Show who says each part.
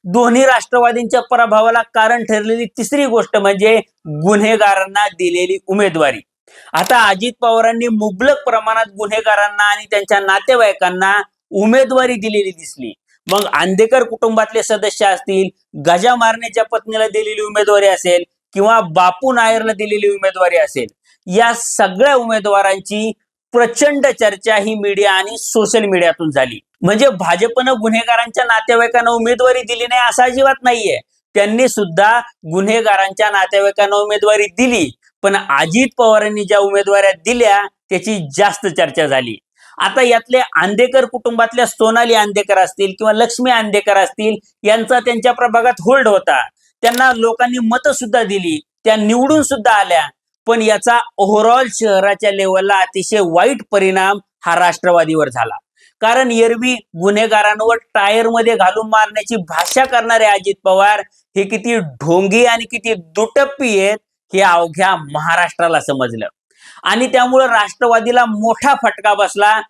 Speaker 1: दोन्ही राष्ट्रवादींच्या पराभवाला कारण ठरलेली तिसरी गोष्ट म्हणजे गुन्हेगारांना दिलेली उमेदवारी। आता अजित पवारांनी मुबलक प्रमाणात गुन्हेगारांना आणि त्यांच्या नातेवाईकांना उमेदवारी दिलेली दिसली। मग आंदेकर कुटुंबातले सदस्य असतील, गजा मारण्याच्या पत्नीला दिलेली उमेदवारी असेल किंवा बापू नायरला दिलेली उमेदवारी असेल, या सगळ्या उमेदवारांची प्रचंड चर्चा ही मीडिया आणि सोशल मीडियातून झाली। म्हणजे भाजपनं गुन्हेगारांच्या नातेवाईकांना उमेदवारी दिली नाही असं अजिबात नाहीये, त्यांनी सुद्धा गुन्हेगारांच्या नातेवाईकांना उमेदवारी दिली, पण अजित पवारांनी ज्या उमेदवाऱ्या दिल्या त्याची जास्त चर्चा झाली। आता यातले आंदेकर कुटुंबातल्या सोनाली आंदेकर असतील किंवा लक्ष्मी आंदेकर असतील, यांचा त्यांच्या प्रभागात होल्ड होता, त्यांना लोकांनी मतं सुद्धा दिली, त्या निवडून सुद्धा आल्या, पण याचा ओव्हरऑल शहराच्या लेवलला अतिशय वाईट परिणाम हा राष्ट्रवादीवर झाला। कारण एरवी गुन्हेगारांवर टायरमध्ये घालून मारण्याची भाषा करणारे अजित पवार हे किती ढोंगी आणि किती दुटप्पी आहेत हे अवघ्या महाराष्ट्राला समजलं, आणि त्यामुळे राष्ट्रवादीला मोठा फटका बसला।